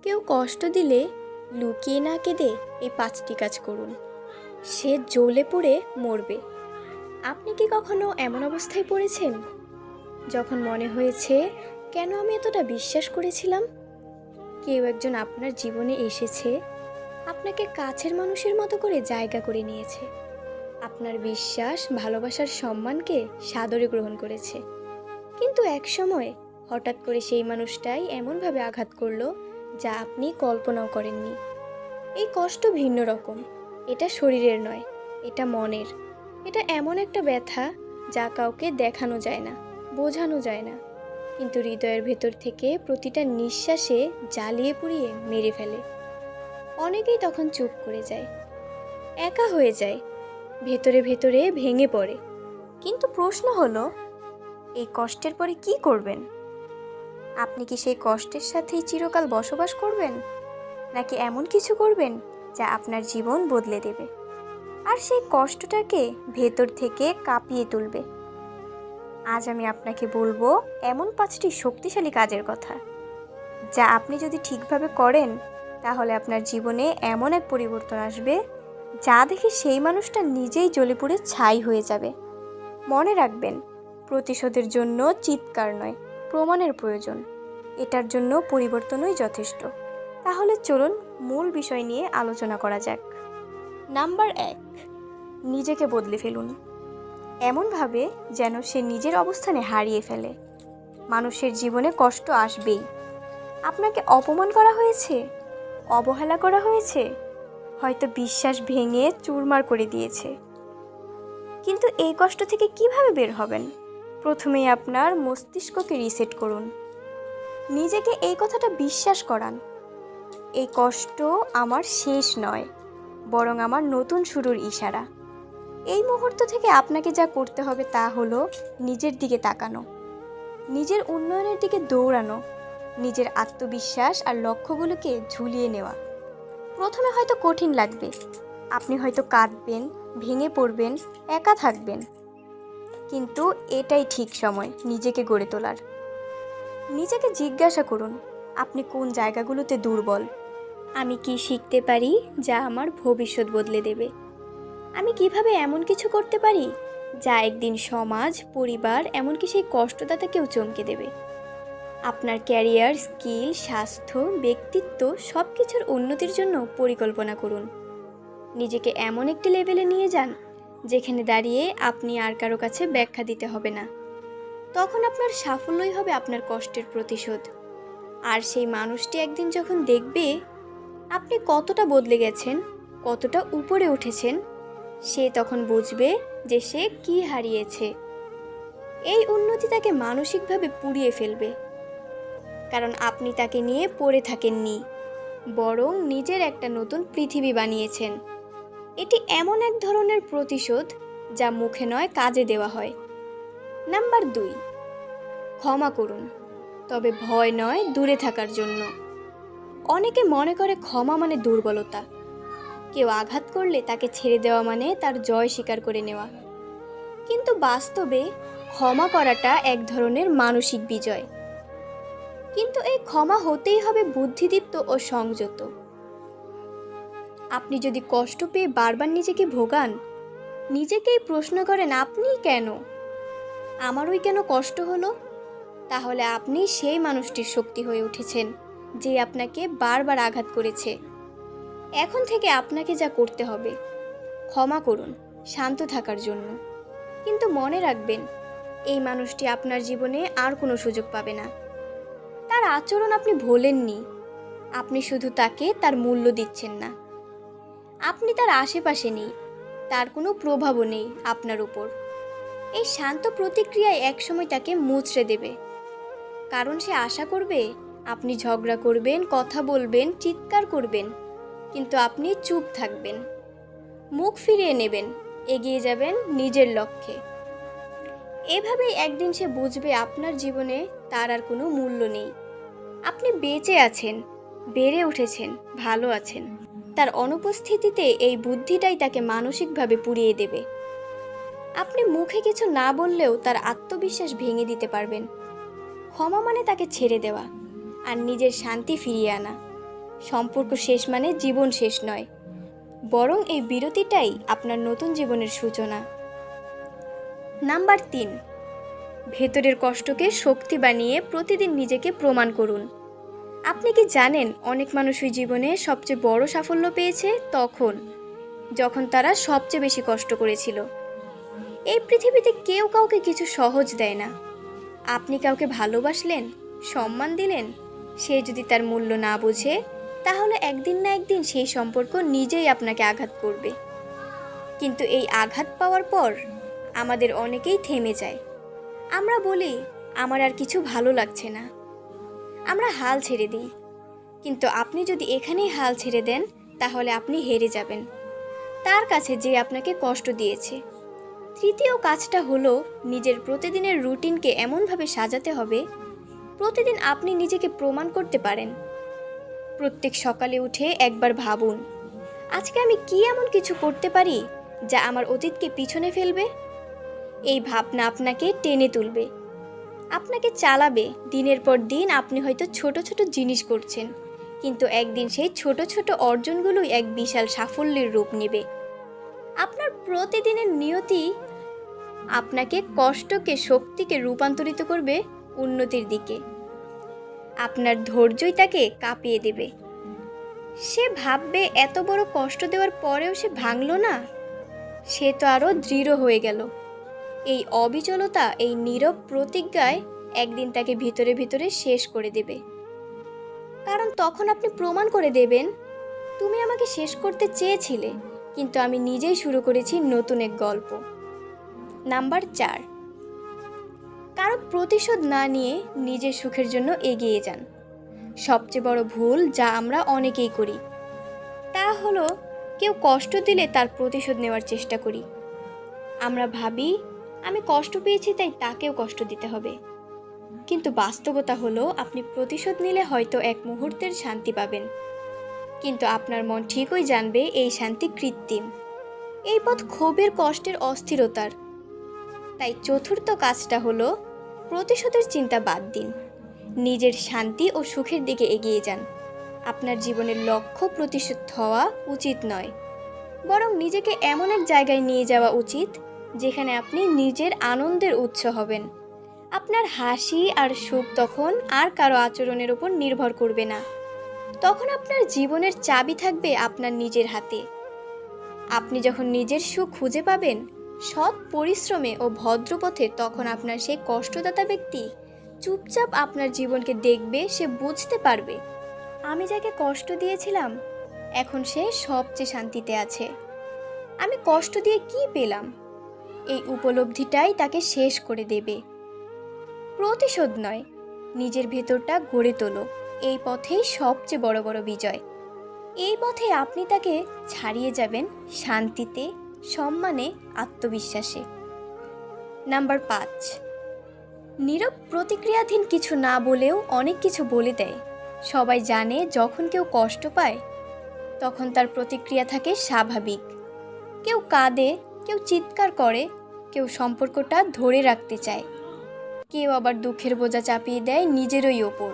কেউ কষ্ট দিলে লুকিয়ে না কেঁদে এই 5টি কাজ করুন। সে জ্বলে পুড়ে মরবে। আপনি কি কখনো এমন অবস্থায় পড়েছেন যখন মনে হয়েছে কেন আমি এতটা বিশ্বাস করেছিলাম? কেউ একজন আপনার জীবনে এসেছে, আপনাকে কাছের মানুষের মতো করে জায়গা করে নিয়েছে, আপনার বিশ্বাস ভালোবাসার সম্মানকে সাদরে গ্রহণ করেছে। কিন্তু এক সময় হঠাৎ করে সেই মানুষটাই এমনভাবে আঘাত করলো যা আপনি কল্পনাও করেননি। এই কষ্ট ভিন্ন রকম। এটা শরীরের নয়, এটা মনের। এটা এমন একটা ব্যথা যা কাউকে দেখানো যায় না, বোঝানো যায় না, কিন্তু হৃদয়ের ভেতর থেকে প্রতিটা নিঃশ্বাসে জ্বালিয়ে পুড়িয়ে মেরে ফেলে। অনেকেই তখন চুপ করে যায়, একা হয়ে যায়, ভেতরে ভেতরে ভেঙে পড়ে। কিন্তু প্রশ্ন হলো, এই কষ্টের পরে কি করবেন? আপনি কি সেই কষ্টের সাথেই চিরকাল বসবাস করবেন, নাকি এমন কিছু করবেন যা আপনার জীবন বদলে দেবে আর সেই কষ্টটাকে ভেতর থেকে কাঁপিয়ে তুলবে? আজ আমি আপনাকে বলবো এমন 5টি শক্তিশালী কাজের কথা, যা আপনি যদি ঠিকভাবে করেন তাহলে আপনার জীবনে এমন এক পরিবর্তন আসবে যা দেখে সেই মানুষটা নিজেই জ্বলে পুড়ে ছাই হয়ে যাবে। মনে রাখবেন, প্রতিশোধের জন্য চিৎকার নয়, প্রমাণের প্রয়োজন। এটার জন্য পরিবর্তনই যথেষ্ট। তাহলে চলুন মূল বিষয় নিয়ে আলোচনা করা যাক। নাম্বার 1, নিজেকে বদলে ফেলুন এমনভাবে যেন সে নিজের অবস্থানে হারিয়ে ফেলে। মানুষের জীবনে কষ্ট আসবেই। আপনাকে অপমান করা হয়েছে, অবহেলা করা হয়েছে, হয়তো বিশ্বাস ভেঙে চুরমার করে দিয়েছে। কিন্তু এই কষ্ট থেকে কিভাবে বের হবেন? প্রথমেই আপনার মস্তিষ্ককে রিসেট করুন। নিজেকে এই কথাটা বিশ্বাস করান, এই কষ্ট আমার শেষ নয়, বরং আমার নতুন শুরুর ইশারা। এই মুহূর্ত থেকে আপনাকে যা করতে হবে তা হলো নিজের দিকে তাকানো, নিজের উন্নয়নের দিকে দৌড়ানো, নিজের আত্মবিশ্বাস আর লক্ষ্যগুলোকে ঝুলিয়ে নেওয়া। প্রথমে হয়তো কঠিন লাগবে, আপনি হয়তো কাঁদবেন, ভেঙে পড়বেন, একা থাকবেন, কিন্তু এটাই ঠিক সময় নিজেকে গড়ে তোলার। নিজেকে জিজ্ঞাসা করুন, আপনি কোন জায়গাগুলোতে দুর্বল? আমি কি শিখতে পারি যা আমার ভবিষ্যৎ বদলে দেবে? আমি কিভাবে এমন কিছু করতে পারি যা একদিন সমাজ, পরিবার, এমনকি সেই কষ্টদাতাকেও চমকে দেবে? আপনার ক্যারিয়ার, স্কিল, স্বাস্থ্য, ব্যক্তিত্ব সব কিছুর উন্নতির জন্য পরিকল্পনা করুন। নিজেকে এমন একটি লেভেলে নিয়ে যান যেখানে দাঁড়িয়ে আপনি আর কারো কাছে ব্যাখ্যা দিতে হবে না। তখন আপনার সাফল্যই হবে আপনার কষ্টের প্রতিশোধ। আর সেই মানুষটি একদিন যখন দেখবে আপনি কতটা বদলে গেছেন, কতটা উপরে উঠেছেন, সে তখন বুঝবে যে সে কি হারিয়েছে। এই উন্নতি তাকে মানসিকভাবে পুড়িয়ে ফেলবে, কারণ আপনি তাকে নিয়ে পড়ে থাকেননি, বরং নিজের একটা নতুন পৃথিবী বানিয়েছেন। এটি এমন এক ধরনের প্রতিশোধ যা মুখে নয়, কাজে দেওয়া হয়। নাম্বার 2, ক্ষমা করুন, তবে ভয় নয়, দূরে থাকার জন্য। অনেকে মনে করে ক্ষমা মানে দুর্বলতা। কেউ আঘাত করলে তাকে ছেড়ে দেওয়া মানে তার জয় স্বীকার করে নেওয়া। কিন্তু বাস্তবে ক্ষমা করাটা এক ধরনের মানসিক বিজয়। কিন্তু এই ক্ষমা হতেই হবে বুদ্ধিদীপ্ত ও সংযত। আপনি যদি কষ্ট পেয়ে বারবার নিজেকে ভোগান, নিজেকেই প্রশ্ন করেন আপনি কেন, আমারই কেন কষ্ট হলো, তাহলে আপনি সেই মানুষটির শক্তি হয়ে উঠেছেন যে আপনাকে বারবার আঘাত করেছে। এখন থেকে আপনাকে যা করতে হবে, ক্ষমা করুন শান্ত থাকার জন্য। কিন্তু মনে রাখবেন, এই মানুষটি আপনার জীবনে আর কোনো সুযোগ পাবে না। তার আচরণ আপনি ভোলেননি, আপনি শুধু তাকে তার মূল্য দিচ্ছেন না। আপনি তার আশেপাশে নেই, তার কোনো প্রভাবও নেই আপনার উপর। এই শান্ত প্রতিক্রিয়ায় একসময় তাকে মুচড়ে দেবে, কারণ সে আশা করবে আপনি ঝগড়া করবেন, কথা বলবেন, চিৎকার করবেন, কিন্তু আপনি চুপ থাকবেন, মুখ ফিরিয়ে নেবেন, এগিয়ে যাবেন নিজের লক্ষ্যে। এভাবেই একদিন সে বুঝবে আপনার জীবনে তার আর কোনো মূল্য নেই। আপনি বেঁচে আছেন, বেড়ে উঠেছেন, ভালো আছেন। তার অনুপস্থিতিতে এই বুদ্ধিটাই তাকে মানসিকভাবে পুড়িয়ে দেবে। আপনি মুখে কিছু না বললেও তার আত্মবিশ্বাস ভেঙে দিতে পারবেন। ক্ষমা মানে তাকে ছেড়ে দেওয়া আর নিজের শান্তি ফিরিয়ে আনা। সম্পর্ক শেষ মানে জীবন শেষ নয়, বরং এই বিরতিটাই আপনার নতুন জীবনের সূচনা। নাম্বার 3, ভেতরের কষ্টকে শক্তি বানিয়ে প্রতিদিন নিজেকে প্রমাণ করুন। আপনি কি জানেন অনেক মানুষই জীবনে সবচেয়ে বড় সাফল্য পেয়েছে যখন তারা সবচেয়ে বেশি কষ্ট করেছিল। এই পৃথিবীতে কেউ কাউকে কিছু সহজ দেয় না। আপনি কাউকে ভালোবাসলেন, সম্মান দিলেন, সে যদি তার মূল্য না বোঝে, তাহলে একদিন না একদিন সেই সম্পর্ক নিজেই আপনাকে আঘাত করবে। কিন্তু এই আঘাত পাওয়ার পর আমাদের অনেকেই থেমে যায়। আমরা বলি, আমার আর কিছু ভালো লাগছে না। আমরা হাল ছেড়ে দিই। কিন্তু আপনি যদি এখানেই হাল ছেড়ে দেন, তাহলে আপনি হেরে যাবেন তার কাছে, যে আপনাকে কষ্ট দিয়েছে। তৃতীয় কাজটা হলো, নিজের প্রতিদিনের রুটিনকে এমনভাবে সাজাতে হবে প্রতিদিন আপনি নিজেকে প্রমাণ করতে পারেন। প্রত্যেক সকালে উঠে একবার ভাবুন, আজকে আমি কি এমন কিছু করতে পারি যা আমার অতীতকে পিছনে ফেলবে। এই ভাবনা আপনাকে টেনে তুলবে, আপনাকে চালাবে। দিনের পর দিন আপনি হয়তো ছোট ছোট জিনিস করছেন, কিন্তু একদিন সেই ছোট ছোট অর্জনগুলোই এক বিশাল সাফল্যের রূপ নেবে। আপনার প্রতিদিনের নিয়তি আপনাকে কষ্টকে শক্তিকে রূপান্তরিত করবে উন্নতির দিকে। আপনার ধৈর্যই তাকে কাঁপিয়ে দেবে। সে ভাববে, এত বড় কষ্ট দেওয়ার পরেও সে ভাঙল না, সে তো আরও দৃঢ় হয়ে গেল। এই অবিচলতা, এই নীরব প্রতিজ্ঞায় একদিন তাকে ভিতরে ভিতরে শেষ করে দেবে। কারণ তখন আপনি প্রমাণ করে দেবেন, তুমি আমাকে শেষ করতে চেয়েছিলে, কিন্তু আমি নিজেই শুরু করেছি নতুন এক গল্প। নাম্বার 4, কারো প্রতিশোধ না নিয়ে নিজের সুখের জন্য এগিয়ে যান। সবচেয়ে বড় ভুল যা আমরা অনেকেই করি তা হলো, কেউ কষ্ট দিলে তার প্রতিশোধ নেওয়ার চেষ্টা করি। আমরা ভাবি, আমি কষ্ট পেয়েছি তাই তাকেও কষ্ট দিতে হবে। কিন্তু বাস্তবতা হলো, আপনি প্রতিশোধ নিলে হয়তো এক মুহূর্তের শান্তি পাবেন, কিন্তু আপনার মন ঠিকই জানবে এই শান্তি কৃত্রিম। এই পথ ক্ষোভের, কষ্টের, অস্থিরতার। তাই চতুর্থ কাজটা হলো, প্রতিশোধের চিন্তা বাদ দিন, নিজের শান্তি ও সুখের দিকে এগিয়ে যান। আপনার জীবনের লক্ষ্য প্রতিশোধ হওয়া উচিত নয়, বরং নিজেকে এমন এক জায়গায় নিয়ে যাওয়া উচিত যেখানে আপনি নিজের আনন্দের উৎস হবেন। আপনার হাসি আর সুখ তখন আর কারো আচরণের উপর নির্ভর করবে না। তখন আপনার জীবনের চাবি থাকবে আপনার নিজের হাতে। আপনি যখন নিজের সুখ খুঁজে পাবেন সৎ পরিশ্রমে ও ভদ্রপথে, তখন আপনার সেই কষ্টদাতা ব্যক্তি চুপচাপ আপনার জীবনকে দেখবে। সে বুঝতে পারবে, আমি যাকে কষ্ট দিয়েছিলাম এখন সে সবচেয়ে শান্তিতে আছে। আমি কষ্ট দিয়ে কি পেলাম, এই উপলব্ধিটাই তাকে শেষ করে দেবে। প্রতিশোধ নয়, নিজের ভেতরটা গড়ে তোলো। এই পথেই সবচেয়ে বড় বড় বিজয়। এই পথে আপনি তাকে ছাড়িয়ে যাবেন শান্তিতে, সম্মানে, আত্মবিশ্বাসে। নাম্বার 5, নীরব প্রতিক্রিয়াধীন কিছু না বলেও অনেক কিছু বলে দেয়। সবাই জানে যখন কেউ কষ্ট পায় তখন তার প্রতিক্রিয়া থাকে স্বাভাবিক। কেউ কাঁদে, কেউ চিৎকার করে, কেউ সম্পর্কটা ধরে রাখতে চায়, কেউ আবার দুঃখের বোঝা চাপিয়ে দেয় নিজেরই ওপর।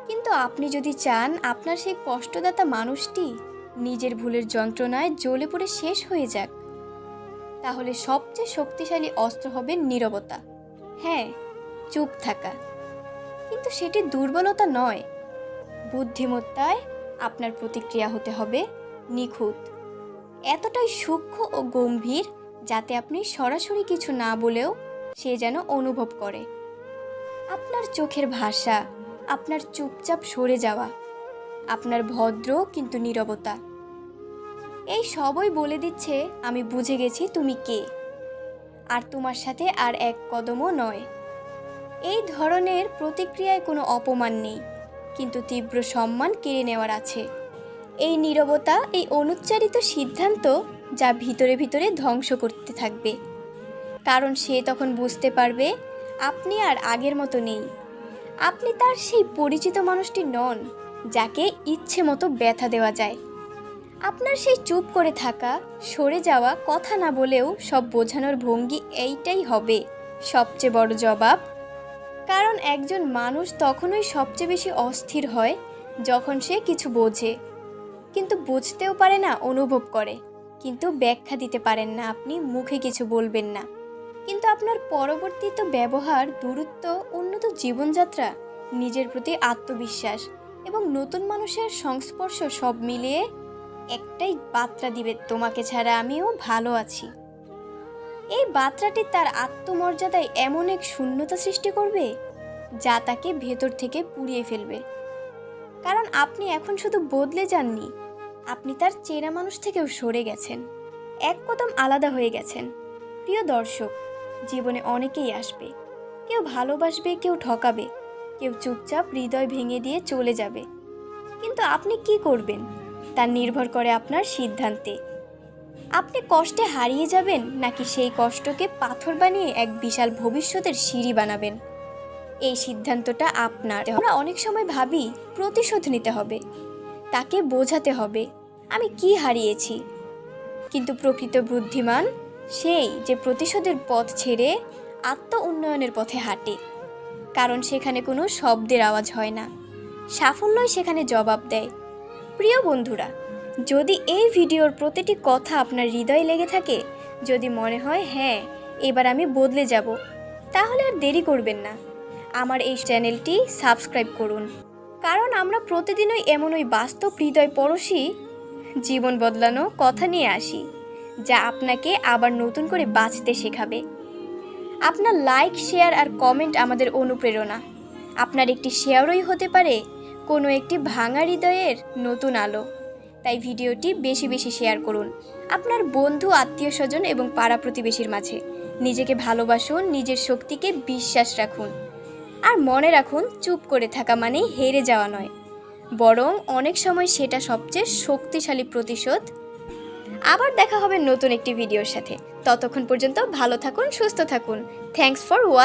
কিন্তু আপনি যদি চান আপনার সেই কষ্টদাতা মানুষটি নিজের ভুলের যন্ত্রণায় জ্বলে পড়ে শেষ হয়ে যাক, তাহলে সবচেয়ে শক্তিশালী অস্ত্র হবে নীরবতা। হ্যাঁ, চুপ থাকা, কিন্তু সেটি দুর্বলতা নয়। বুদ্ধিমত্তায় আপনার প্রতিক্রিয়া হতে হবে নিখুঁত, এতটাই সূক্ষ্ম ও গম্ভীর যাতে আপনি সরাসরি কিছু না বলেও সে যেন অনুভব করে। আপনার চোখের ভাষা, আপনার চুপচাপ সরে যাওয়া, আপনার ভদ্র কিন্তু নীরবতা, এই সবই বলে দিচ্ছে আমি বুঝে গেছি তুমি কে, আর তোমার সাথে আর এক কদমও নয়। এই ধরনের প্রতিক্রিয়ায় কোনো অপমান নেই, কিন্তু তীব্র সম্মান কেড়ে নেওয়ার আছে। এই নীরবতা, এই অনুচ্চারিত সিদ্ধান্ত যা ভিতরে ভিতরে ধ্বংস করতে থাকবে। কারণ সে তখন বুঝতে পারবে আপনি আর আগের মতো নেই। আপনি তার সেই পরিচিত মানুষটি নন যাকে ইচ্ছে মতো ব্যথা দেওয়া যায়। আপনার সেই চুপ করে থাকা, সরে যাওয়া, কথা না বলেও সব বোঝানোর ভঙ্গি, এইটাই হবে সবচেয়ে বড় জবাব। কারণ একজন মানুষ তখনই সবচেয়ে বেশি অস্থির হয় যখন সে কিছু বোঝে, কিন্তু বুঝতেও পারে না, অনুভব করে, কিন্তু ব্যাখ্যা দিতে পারেন না, আপনি মুখে কিছু বলবেন না, কিন্তু আপনার পরবর্তীত ব্যবহার, দূরত্ব, উন্নত জীবনযাত্রা, নিজের প্রতি আত্মবিশ্বাস এবং নতুন মানুষের সংস্পর্শ সব মিলিয়ে একটাই বার্তা দিবে, তোমাকে ছাড়া আমিও ভালো আছি। এই বার্তাটি তার আত্মমর্যাদায় এমন এক শূন্যতা সৃষ্টি করবে যা তাকে ভেতর থেকে পুড়িয়ে ফেলবে। কারণ আপনি এখন শুধু বদলে যাননি, আপনি তার চেনা মানুষ থেকেও সরে গেছেন, এক কদম আলাদা হয়ে গেছেন। প্রিয় দর্শক, জীবনে অনেকেই আসবে, কেউ ভালোবাসবে, কেউ ঠকাবে, কেউ চুপচাপ হৃদয় ভেঙে দিয়ে চলে যাবে। কিন্তু আপনি কি করবেন তা নির্ভর করে আপনার সিদ্ধান্তে। আপনি কষ্টে হারিয়ে যাবেন নাকি সেই কষ্টকে পাথর বানিয়ে এক বিশাল ভবিষ্যতের সিঁড়ি বানাবেন, এই সিদ্ধান্তটা আপনার। আমরা অনেক সময় ভাবি প্রতিশোধ নিতে হবে, তাকে বোঝাতে হবে আমি কি হারিয়েছি, কিন্তু প্রকৃত বুদ্ধিমান সেই যে প্রতিশোধের পথ ছেড়ে আত্ম উন্নয়নের পথে হাঁটে। কারণ সেখানে কোনো শব্দের আওয়াজ হয় না, সাফল্যই সেখানে জবাব দেয়। প্রিয় বন্ধুরা, যদি এই ভিডিওর প্রতিটি কথা আপনার হৃদয়ে লেগে থাকে, যদি মনে হয় হ্যাঁ এবার আমি বদলে যাব, তাহলে আর দেরি করবেন না, আমার এই চ্যানেলটি সাবস্ক্রাইব করুন। কারণ আমরা প্রতিদিনই এমনই বাস্তব হৃদয় পরশী জীবন বদলানো কথা নিয়ে আসি, যা আপনাকে আবার নতুন করে বাঁচতে শেখাবে। আপনার লাইক, শেয়ার আর কমেন্ট আমাদের অনুপ্রেরণা। আপনার একটি শেয়ারই হতে পারে কোনো একটি ভাঙা হৃদয়ের নতুন আলো। তাই ভিডিওটি বেশি বেশি শেয়ার করুন আপনার বন্ধু, আত্মীয় স্বজন এবং পাড়া প্রতিবেশীর মাঝে। নিজেকে ভালোবাসুন, নিজের শক্তিকে বিশ্বাস রাখুন, আর মনে রাখুন চুপ করে থাকা মানেই হেরে যাওয়া নয়, বরং অনেক সময় সেটা সবচেয়ে শক্তিশালী প্রতিশোধ। আবার দেখা হবে নতুন একটি ভিডিওর সাথে। ততক্ষণ পর্যন্ত ভালো থাকুন, সুস্থ থাকুন। Thanks for watching.